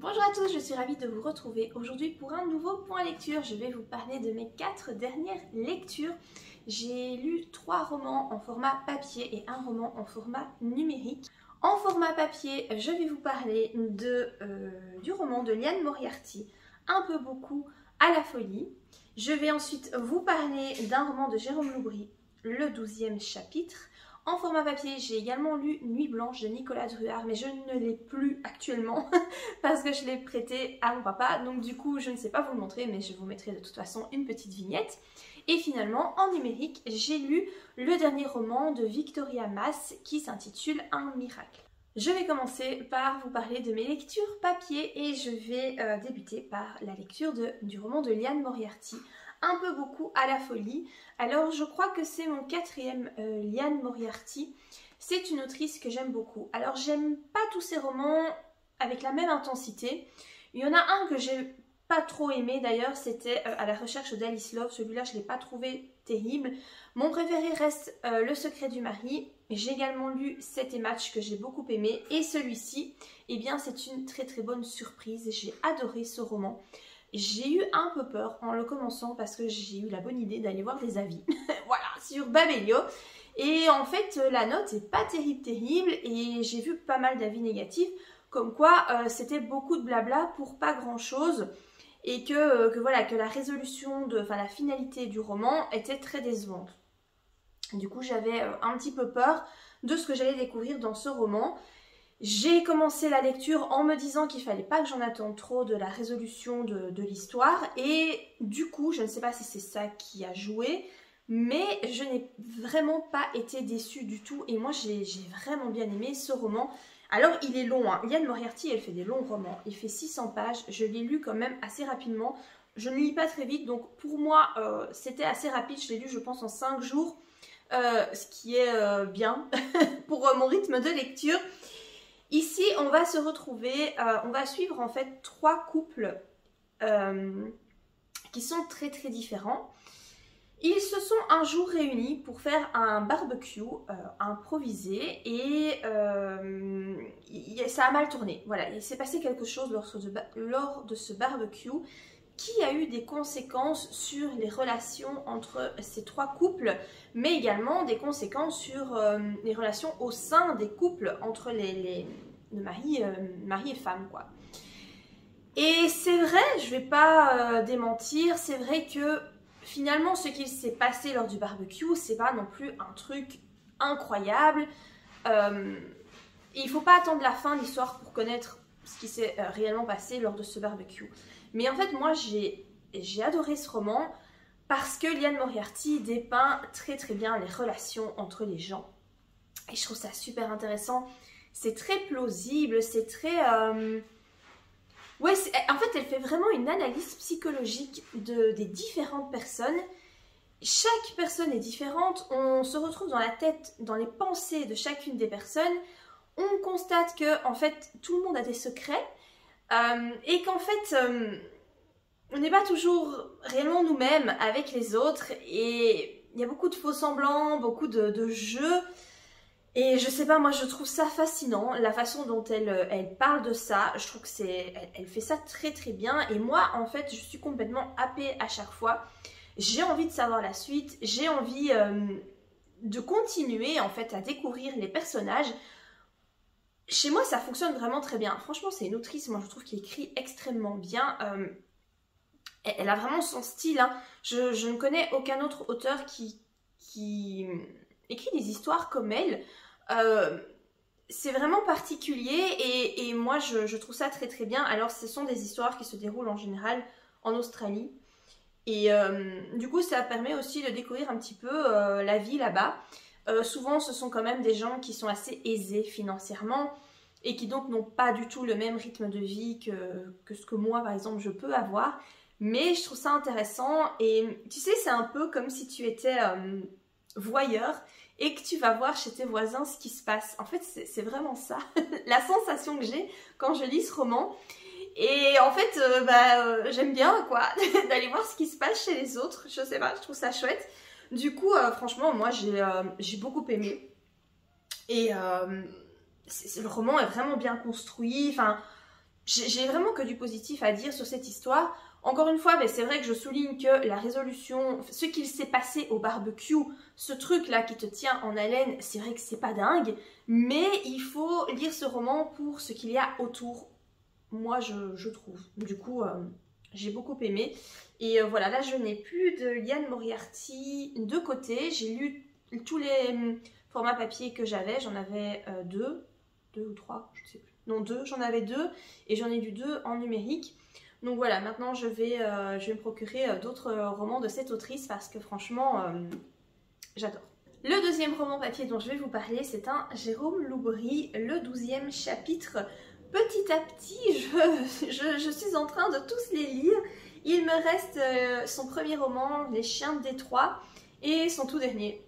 Bonjour à tous, je suis ravie de vous retrouver aujourd'hui pour un nouveau point lecture. Je vais vous parler de mes 4 dernières lectures. J'ai lu 3 romans en format papier et un roman en format numérique. En format papier, je vais vous parler du roman de Liane Moriarty, Un peu beaucoup à la folie. Je vais ensuite vous parler d'un roman de Jérôme Loubry, le 12e chapitre. En format papier, j'ai également lu Nuit blanche de Nicolas Druard, mais je ne l'ai plus actuellement parce que je l'ai prêté à mon papa. Donc du coup, je ne sais pas vous le montrer, mais je vous mettrai de toute façon une petite vignette. Et finalement, en numérique, j'ai lu le dernier roman de Victoria Mass qui s'intitule Un miracle. Je vais commencer par vous parler de mes lectures papier et je vais débuter par la lecture du roman de Liane Moriarty, Un peu beaucoup à la folie. Alors je crois que c'est mon 4e Liane Moriarty. C'est une autrice que j'aime beaucoup. Alors j'aime pas tous ses romans avec la même intensité. Il y en a un que j'ai pas trop aimé d'ailleurs, c'était À la recherche d'Alice Love. Celui-là je l'ai pas trouvé terrible. Mon préféré reste Le secret du mari. J'ai également lu 7 et Match que j'ai beaucoup aimé. Et celui-ci, eh bien c'est une très très bonne surprise. J'ai adoré ce roman. J'ai eu un peu peur en le commençant parce que j'ai eu la bonne idée d'aller voir des avis voilà, sur Babelio. Et en fait, la note est pas terrible et j'ai vu pas mal d'avis négatifs comme quoi c'était beaucoup de blabla pour pas grand chose et que la résolution, la finalité du roman était très décevante. Du coup, j'avais un petit peu peur de ce que j'allais découvrir dans ce roman. J'ai commencé la lecture en me disant qu'il fallait pas que j'en attende trop de la résolution de l'histoire et du coup, je ne sais pas si c'est ça qui a joué, mais je n'ai vraiment pas été déçue du tout et moi j'ai vraiment bien aimé ce roman. Alors il est long, hein. Liane Moriarty elle fait des longs romans, il fait 600 pages, je l'ai lu quand même assez rapidement, je ne lis pas très vite donc pour moi c'était assez rapide, je l'ai lu je pense en 5 jours, ce qui est bien pour mon rythme de lecture. Ici, on va se retrouver, on va suivre en fait 3 couples qui sont très très différents. Ils se sont un jour réunis pour faire un barbecue improvisé et ça a mal tourné. Voilà, il s'est passé quelque chose lors de ce barbecue qui a eu des conséquences sur les relations entre ces 3 couples, mais également des conséquences sur les relations au sein des couples entre le mari et femme, quoi. Et c'est vrai, je vais pas démentir, c'est vrai que finalement ce qui s'est passé lors du barbecue, c'est pas non plus un truc incroyable. Il faut pas attendre la fin de l'histoire pour connaître ce qui s'est réellement passé lors de ce barbecue. Mais en fait, moi, j'ai adoré ce roman parce que Liane Moriarty dépeint très très bien les relations entre les gens. Et je trouve ça super intéressant. C'est très plausible, c'est très... Ouais, en fait, elle fait vraiment une analyse psychologique des différentes personnes. Chaque personne est différente. On se retrouve dans la tête, dans les pensées de chacune des personnes. On constate que, en fait, tout le monde a des secrets. Et qu'en fait, on n'est pas toujours réellement nous-mêmes avec les autres et il y a beaucoup de faux semblants, beaucoup de jeux et je sais pas, moi je trouve ça fascinant, la façon dont elle parle de ça, je trouve que elle fait ça très très bien et moi en fait je suis complètement happée à chaque fois, j'ai envie de savoir la suite, j'ai envie de continuer en fait à découvrir les personnages. Chez moi, ça fonctionne vraiment très bien. Franchement, c'est une autrice, moi, je trouve, qui écrit extrêmement bien. Elle a vraiment son style. Hein. Je ne connais aucun autre auteur qui écrit des histoires comme elle. C'est vraiment particulier et moi, je trouve ça très très bien. Alors, ce sont des histoires qui se déroulent en général en Australie. Et du coup, ça permet aussi de découvrir un petit peu la vie là-bas. Souvent, ce sont quand même des gens qui sont assez aisés financièrement et qui donc n'ont pas du tout le même rythme de vie que ce que moi, par exemple, je peux avoir. Mais je trouve ça intéressant et tu sais, c'est un peu comme si tu étais voyeur et que tu vas voir chez tes voisins ce qui se passe. En fait, c'est vraiment ça, la sensation que j'ai quand je lis ce roman. Et en fait, j'aime bien quoi, d'aller voir ce qui se passe chez les autres. Je sais pas, je trouve ça chouette. Du coup, franchement, moi, j'ai beaucoup aimé. Et le roman est vraiment bien construit. Enfin, j'ai vraiment que du positif à dire sur cette histoire. Encore une fois, c'est vrai que je souligne que la résolution, ce qu'il s'est passé au barbecue, ce truc-là qui te tient en haleine, c'est vrai que c'est pas dingue, mais il faut lire ce roman pour ce qu'il y a autour. Moi, je trouve. Du coup, j'ai beaucoup aimé. Et voilà, là, je n'ai plus de Liane Moriarty de côté. J'ai lu tous les formats papier que j'avais. J'en avais deux ou trois, je ne sais plus. Non, deux, j'en avais deux. Et j'en ai lu deux en numérique. Donc voilà, maintenant, je vais me procurer d'autres romans de cette autrice parce que franchement, j'adore. Le deuxième roman papier dont je vais vous parler, c'est un Jérôme Loubry, le 12e chapitre. Petit à petit, je suis en train de tous les lire. Il me reste son premier roman, Les Chiens de Détroit, et son tout dernier.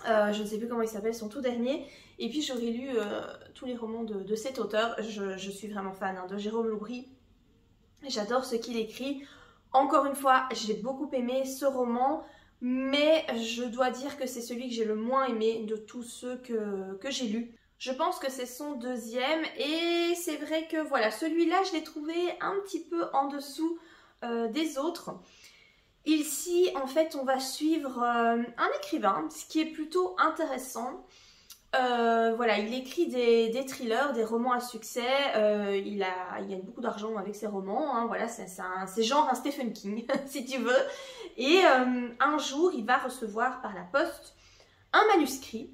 Je ne sais plus comment il s'appelle, son tout dernier. Et puis j'aurais lu tous les romans de cet auteur. Je suis vraiment fan de Jérôme Loubry. J'adore ce qu'il écrit. Encore une fois, j'ai beaucoup aimé ce roman, mais je dois dire que c'est celui que j'ai le moins aimé de tous ceux que j'ai lus. Je pense que c'est son deuxième et c'est vrai que voilà, celui-là je l'ai trouvé un petit peu en dessous des autres. Ici en fait on va suivre un écrivain, ce qui est plutôt intéressant. Voilà, il écrit des thrillers, des romans à succès, il gagne beaucoup d'argent avec ses romans, hein, voilà, c'est genre un Stephen King si tu veux. Et un jour il va recevoir par la poste un manuscrit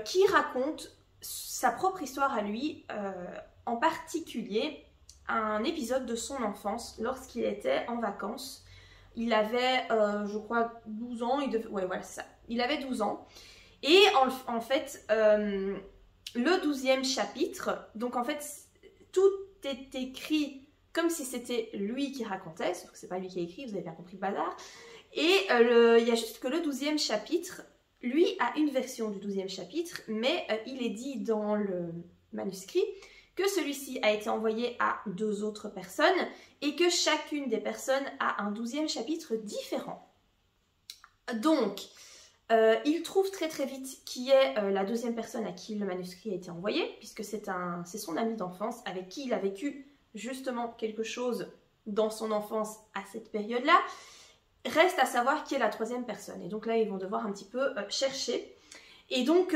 qui raconte sa propre histoire à lui, en particulier un épisode de son enfance lorsqu'il était en vacances. Il avait, je crois, 12 ans, ouais voilà c'est ça, il avait 12 ans. Et en fait, le 12e chapitre, donc en fait, tout est écrit comme si c'était lui qui racontait, sauf que c'est pas lui qui a écrit, vous avez bien compris le bazar. Et il y a juste que le 12e chapitre, lui a une version du 12e chapitre, mais il est dit dans le manuscrit que celui-ci a été envoyé à 2 autres personnes et que chacune des personnes a un 12e chapitre différent. Donc, il trouve très très vite qui est la deuxième personne à qui le manuscrit a été envoyé, puisque c'est son ami d'enfance avec qui il a vécu justement quelque chose dans son enfance à cette période-là. Reste à savoir qui est la troisième personne. Et donc là, ils vont devoir un petit peu chercher. Et donc,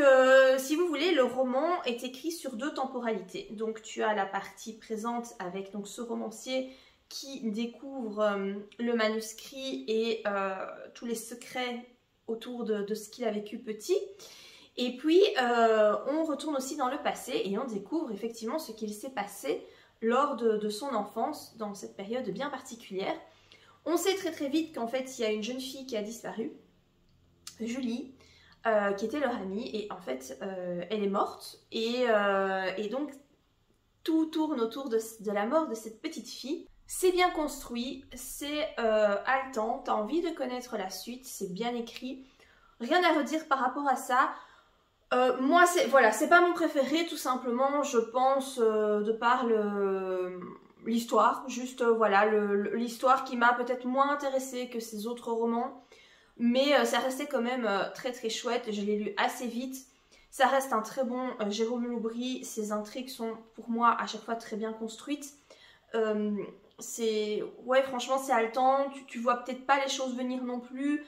si vous voulez, le roman est écrit sur 2 temporalités. Donc tu as la partie présente avec donc, ce romancier qui découvre le manuscrit et tous les secrets autour de ce qu'il a vécu petit. Et puis, on retourne aussi dans le passé et on découvre effectivement ce qu'il s'est passé lors de son enfance, dans cette période bien particulière. On sait très très vite qu'en fait, il y a une jeune fille qui a disparu, Julie, qui était leur amie, et en fait, elle est morte. Et donc, tout tourne autour de la mort de cette petite fille. C'est bien construit, c'est haletant, t'as envie de connaître la suite, c'est bien écrit. Rien à redire par rapport à ça. Moi, c'est pas mon préféré, tout simplement, je pense, de par l'histoire. Juste, voilà, l'histoire qui m'a peut-être moins intéressée que ces autres romans. Mais ça restait quand même très très chouette, je l'ai lu assez vite. Ça reste un très bon Jérôme Loubry, ses intrigues sont pour moi à chaque fois très bien construites. Ouais, franchement c'est haletant, tu vois peut-être pas les choses venir non plus.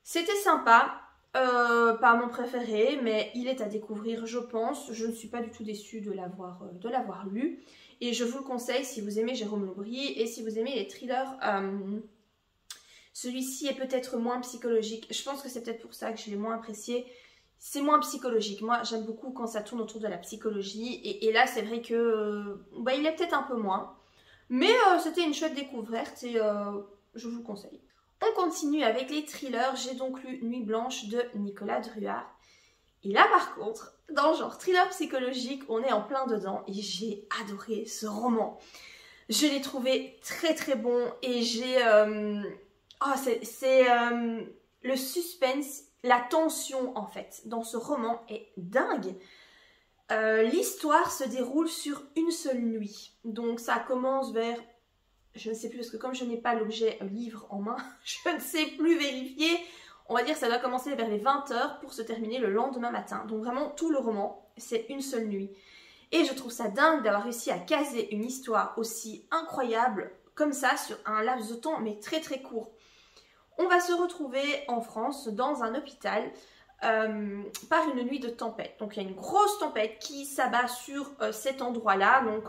C'était sympa, pas mon préféré, mais il est à découvrir je pense. Je ne suis pas du tout déçue de l'avoir lu. Et je vous le conseille si vous aimez Jérôme Loubry et si vous aimez les thrillers. Celui-ci est peut-être moins psychologique. Je pense que c'est peut-être pour ça que je l'ai moins apprécié. C'est moins psychologique. Moi, j'aime beaucoup quand ça tourne autour de la psychologie. Et là, c'est vrai que il est peut-être un peu moins. Mais c'était une chouette découverte et je vous le conseille. On continue avec les thrillers. J'ai donc lu Nuit Blanche de Nicolas Druard. Et là, par contre, dans le genre thriller psychologique, on est en plein dedans. Et j'ai adoré ce roman. Je l'ai trouvé très très bon. Et j'ai... le suspense, la tension en fait dans ce roman est dingue. L'histoire se déroule sur une seule nuit. Donc ça commence vers, je ne sais plus parce que comme je n'ai pas l'objet livre en main, je ne sais plus vérifier. On va dire que ça doit commencer vers les 20 h pour se terminer le lendemain matin. Donc vraiment tout le roman c'est une seule nuit. Et je trouve ça dingue d'avoir réussi à caser une histoire aussi incroyable comme ça sur un laps de temps mais très très court. On va se retrouver en France dans un hôpital par une nuit de tempête. Donc il y a une grosse tempête qui s'abat sur cet endroit-là. Donc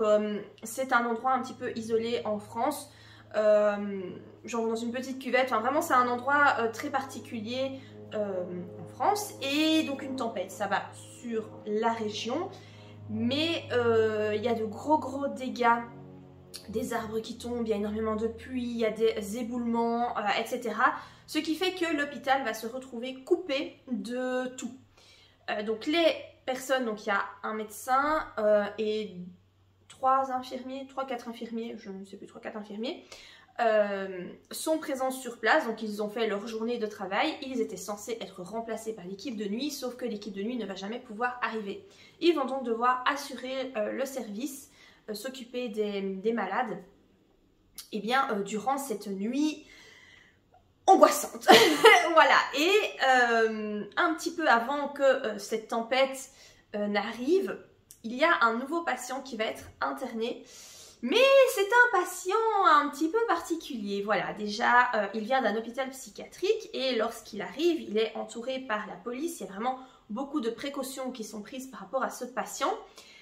c'est un endroit un petit peu isolé en France, genre dans une petite cuvette. Enfin vraiment c'est un endroit très particulier en France. Et donc une tempête, ça va sur la région. Mais il y a de gros dégâts. Des arbres qui tombent, il y a énormément de pluie, il y a des éboulements, etc. Ce qui fait que l'hôpital va se retrouver coupé de tout. Donc les personnes, donc il y a un médecin et 4 infirmiers, je ne sais plus, 3-4 infirmiers, sont présents sur place. Donc ils ont fait leur journée de travail, ils étaient censés être remplacés par l'équipe de nuit, sauf que l'équipe de nuit ne va jamais pouvoir arriver. Ils vont donc devoir assurer le service, s'occuper des malades, et bien durant cette nuit angoissante. Voilà, et un petit peu avant que cette tempête n'arrive, il y a un nouveau patient qui va être interné, mais c'est un patient un petit peu particulier. Voilà, déjà il vient d'un hôpital psychiatrique et lorsqu'il arrive, il est entouré par la police. Il y a vraiment beaucoup de précautions qui sont prises par rapport à ce patient.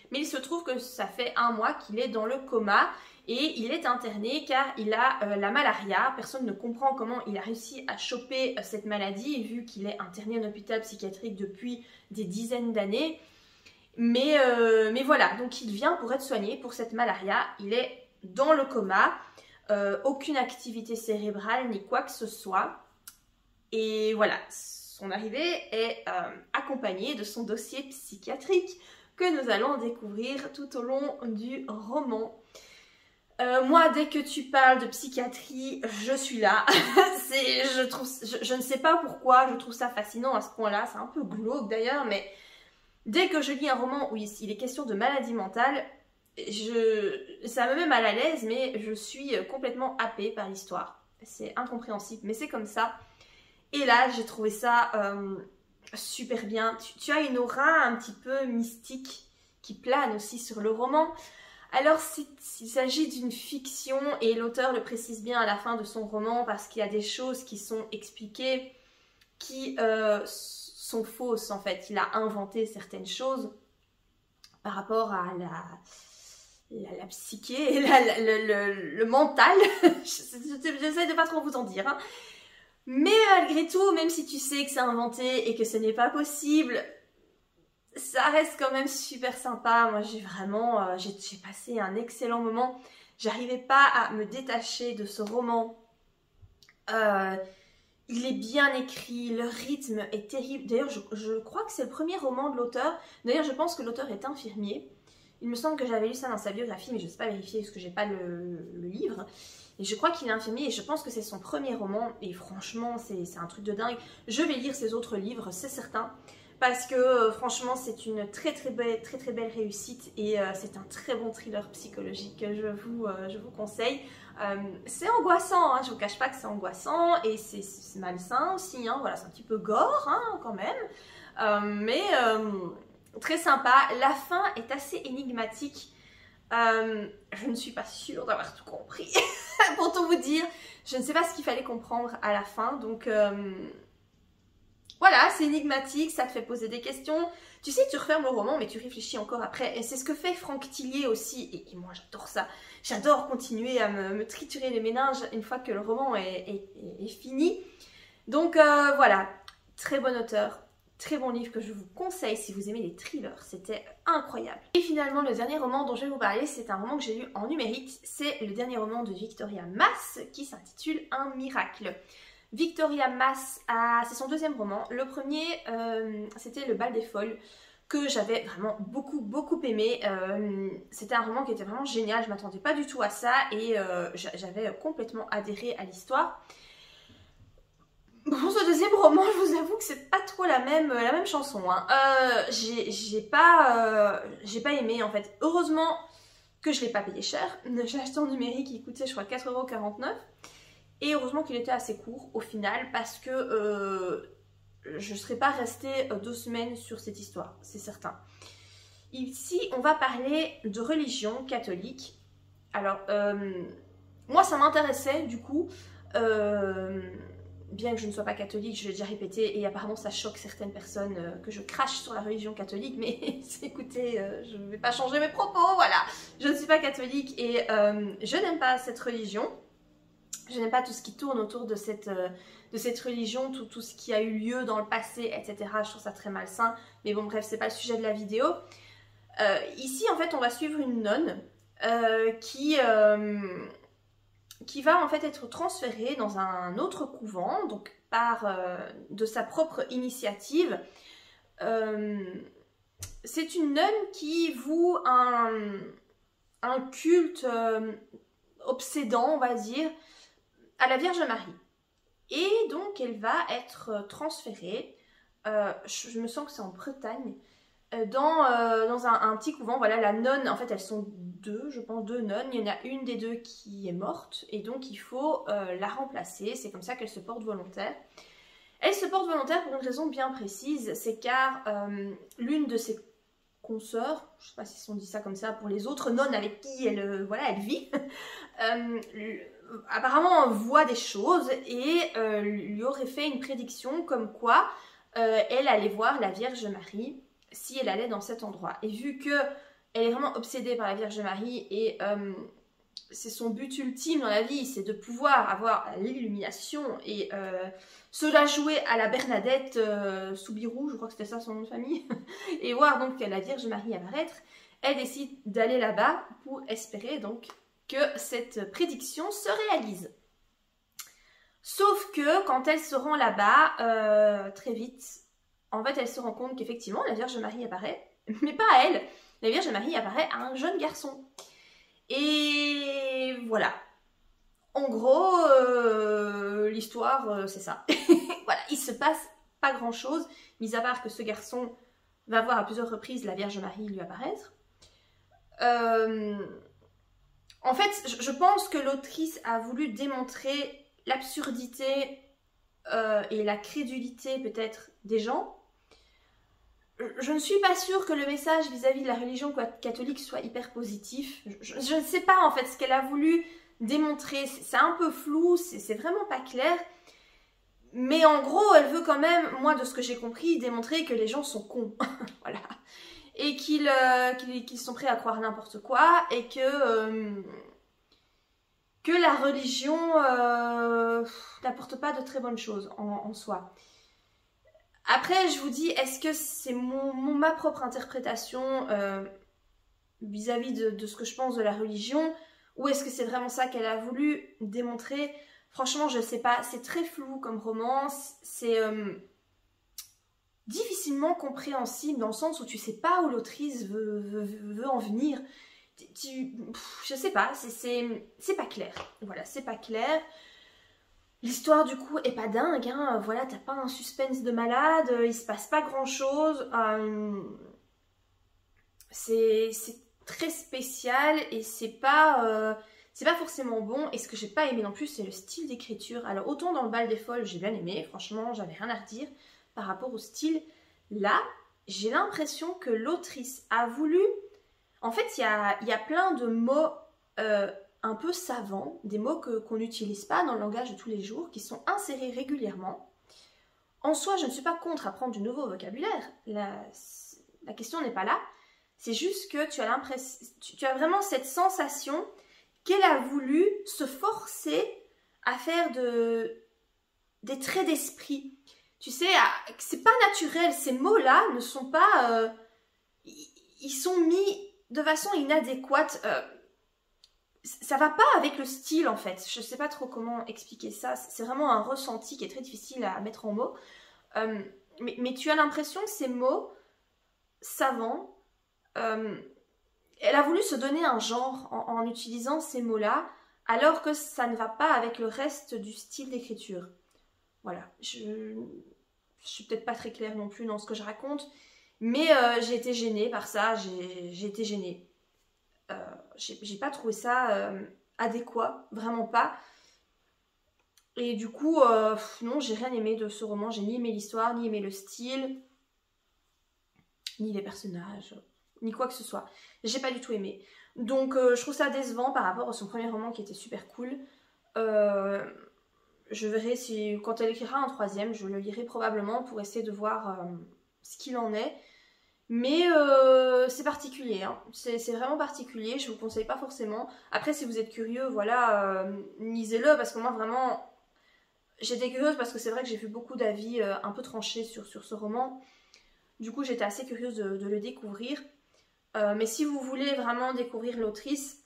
Mais il se trouve que ça fait 1 mois qu'il est dans le coma et il est interné car il a la malaria. Personne ne comprend comment il a réussi à choper cette maladie vu qu'il est interné en hôpital psychiatrique depuis des dizaines d'années. Mais voilà, donc il vient pour être soigné pour cette malaria. Il est dans le coma, aucune activité cérébrale ni quoi que ce soit. Et voilà, son arrivée est accompagnée de son dossier psychiatrique que nous allons découvrir tout au long du roman. Moi, dès que tu parles de psychiatrie, je suis là. Je ne sais pas pourquoi, je trouve ça fascinant à ce point-là. C'est un peu glauque d'ailleurs, mais dès que je lis un roman où il est question de maladie mentale, ça me met mal à l'aise, mais je suis complètement happée par l'histoire. C'est incompréhensible, mais c'est comme ça. Et là, j'ai trouvé ça super bien. Tu as une aura un petit peu mystique qui plane aussi sur le roman. Alors s'il s'agit d'une fiction, et l'auteur le précise bien à la fin de son roman parce qu'il y a des choses qui sont expliquées qui sont fausses en fait. Il a inventé certaines choses par rapport à la psyché, le mental. J'essaie de pas trop vous en dire, hein. Mais malgré tout, même si tu sais que c'est inventé et que ce n'est pas possible, ça reste quand même super sympa. Moi j'ai vraiment, j'ai passé un excellent moment. J'arrivais pas à me détacher de ce roman. Il est bien écrit, le rythme est terrible. D'ailleurs je crois que c'est le premier roman de l'auteur. D'ailleurs je pense que l'auteur est infirmier. Il me semble que j'avais lu ça dans sa biographie, mais je ne sais pas vérifier parce que j'ai pas le livre. Et je crois qu'il est infirmier et je pense que c'est son premier roman. Et franchement, c'est un truc de dingue. Je vais lire ses autres livres, c'est certain. Parce que franchement, c'est une très belle réussite. Et c'est un très bon thriller psychologique que je vous conseille. C'est angoissant, hein, je ne vous cache pas que c'est angoissant. Et c'est malsain aussi, hein, voilà, c'est un petit peu gore hein, quand même. Très sympa. La fin est assez énigmatique. Je ne suis pas sûre d'avoir tout compris. Pour tout vous dire, je ne sais pas ce qu'il fallait comprendre à la fin. Donc voilà, c'est énigmatique, ça te fait poser des questions. Tu sais, tu refermes le roman, mais tu réfléchis encore après. Et c'est ce que fait Franck Tillier aussi. Et moi, j'adore ça. J'adore continuer à me triturer les méninges une fois que le roman est fini. Donc voilà, très bon auteur. Très bon livre que je vous conseille si vous aimez les thrillers, c'était incroyable. Et finalement, le dernier roman dont je vais vous parler, c'est un roman que j'ai lu en numérique. C'est le dernier roman de Victoria Mass qui s'intitule Un miracle. Victoria Mass, c'est son deuxième roman. Le premier, c'était Le bal des folles, que j'avais vraiment beaucoup aimé. C'était un roman qui était vraiment génial, je m'attendais pas du tout à ça et j'avais complètement adhéré à l'histoire. Pour ce deuxième roman, je vous avoue que c'est pas trop la même chanson. Hein. J'ai pas aimé en fait. Heureusement que je l'ai pas payé cher. J'ai acheté en numérique, il coûtait je crois 4,49 €. Et heureusement qu'il était assez court au final parce que je ne serais pas restée 2 semaines sur cette histoire, c'est certain. Ici, on va parler de religion catholique. Alors, moi, ça m'intéressait du coup, bien que je ne sois pas catholique, je l'ai déjà répété, et apparemment ça choque certaines personnes que je crache sur la religion catholique, mais écoutez, je ne vais pas changer mes propos, voilà. Je ne suis pas catholique et je n'aime pas cette religion. Je n'aime pas tout ce qui tourne autour de cette religion, tout ce qui a eu lieu dans le passé, etc. Je trouve ça très malsain, mais bon bref, c'est pas le sujet de la vidéo. Ici, en fait, on va suivre une nonne qui va en fait être transférée dans un autre couvent, donc de sa propre initiative. C'est une nonne qui voue un culte obsédant, on va dire, à la Vierge Marie. Et donc, elle va être transférée, je me sens que c'est en Bretagne, dans un petit couvent. Voilà, la nonne, en fait, elles sont deux, je pense, deux nonnes. Il y en a une des deux qui est morte, et donc il faut la remplacer. C'est comme ça qu'elle se porte volontaire. Elle se porte volontaire pour une raison bien précise, c'est car l'une de ses consoeurs, je ne sais pas si on dit ça comme ça, pour les autres nonnes avec qui elle, voilà, elle vit, apparemment voit des choses et lui aurait fait une prédiction comme quoi elle allait voir la Vierge Marie si elle allait dans cet endroit. Et vu que elle est vraiment obsédée par la Vierge Marie et c'est son but ultime dans la vie, c'est de pouvoir avoir l'illumination et se la jouer à la Bernadette Soubirous, je crois que c'était ça son nom de famille, et voir donc la Vierge Marie apparaître, elle décide d'aller là-bas pour espérer donc que cette prédiction se réalise. Sauf que quand elle se rend là-bas, très vite, en fait elle se rend compte qu'effectivement la Vierge Marie apparaît, mais pas à elle, la Vierge Marie apparaît à un jeune garçon. Et voilà. En gros, l'histoire, c'est ça. Voilà, il se passe pas grand-chose, mis à part que ce garçon va voir à plusieurs reprises la Vierge Marie lui apparaître. En fait, je pense que l'autrice a voulu démontrer l'absurdité et la crédulité peut-être des gens. Je ne suis pas sûre que le message vis-à-vis de la religion catholique soit hyper positif. Je ne sais pas en fait ce qu'elle a voulu démontrer. C'est un peu flou, c'est vraiment pas clair. Mais en gros, elle veut quand même, moi de ce que j'ai compris, démontrer que les gens sont cons. Voilà. Et qu'ils sont prêts à croire n'importe quoi et que la religion n'apporte pas de très bonnes choses en soi. Après, je vous dis, est-ce que c'est ma propre interprétation vis-à-vis de ce que je pense de la religion, ou est-ce que c'est vraiment ça qu'elle a voulu démontrer? Franchement, je sais pas, c'est très flou comme roman, c'est difficilement compréhensible dans le sens où tu sais pas où l'autrice veut en venir. Je sais pas, c'est pas clair. Voilà, c'est pas clair. L'histoire du coup est pas dingue, hein. Voilà, t'as pas un suspense de malade, il se passe pas grand chose. C'est très spécial et c'est pas forcément bon. Et ce que j'ai pas aimé non plus, c'est le style d'écriture. Alors autant dans le bal des folles, j'ai bien aimé, franchement, j'avais rien à redire par rapport au style. Là, j'ai l'impression que l'autrice a voulu... En fait, il y a plein de mots un peu savants, des mots qu'on n'utilise pas dans le langage de tous les jours, qui sont insérés régulièrement. En soi, je ne suis pas contre apprendre du nouveau vocabulaire. La question n'est pas là. C'est juste que tu as vraiment cette sensation qu'elle a voulu se forcer à faire des traits d'esprit. Tu sais, c'est pas naturel. Ces mots-là ne sont pas... ils sont mis de façon inadéquate. Ça va pas avec le style en fait. Je sais pas trop comment expliquer ça. C'est vraiment un ressenti qui est très difficile à mettre en mots. Mais tu as l'impression que ces mots savants, elle a voulu se donner un genre en utilisant ces mots-là, alors que ça ne va pas avec le reste du style d'écriture. Voilà. Je suis peut-être pas très claire non plus dans ce que je raconte, mais j'ai été gênée par ça. J'ai été gênée. J'ai pas trouvé ça adéquat, vraiment pas. Et du coup, non, j'ai rien aimé de ce roman. J'ai ni aimé l'histoire, ni aimé le style, ni les personnages. ni quoi que ce soit. J'ai pas du tout aimé. Donc je trouve ça décevant par rapport à son premier roman qui était super cool. Je verrai si, quand elle écrira un troisième, je le lirai probablement pour essayer de voir ce qu'il en est. Mais c'est particulier, hein. C'est vraiment particulier, je vous conseille pas forcément. Après, si vous êtes curieux, voilà, lisez-le, parce que moi vraiment, j'étais curieuse parce que c'est vrai que j'ai vu beaucoup d'avis un peu tranchés sur ce roman. Du coup, j'étais assez curieuse de le découvrir. Mais si vous voulez vraiment découvrir l'autrice,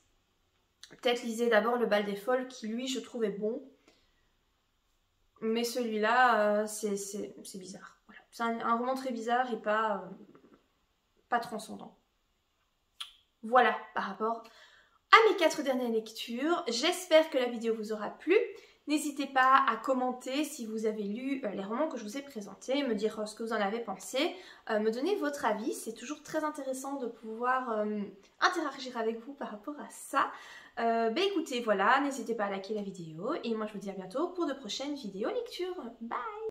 peut-être lisez d'abord Le Bal des Folles, qui lui, je trouvais bon. Mais celui-là, c'est bizarre. Voilà. C'est un roman très bizarre et pas transcendant. Voilà par rapport à mes 4 dernières lectures. J'espère que la vidéo vous aura plu. N'hésitez pas à commenter si vous avez lu les romans que je vous ai présentés, me dire ce que vous en avez pensé, me donner votre avis. C'est toujours très intéressant de pouvoir interagir avec vous par rapport à ça. Écoutez, voilà, n'hésitez pas à liker la vidéo et moi je vous dis à bientôt pour de prochaines vidéos lecture. Bye!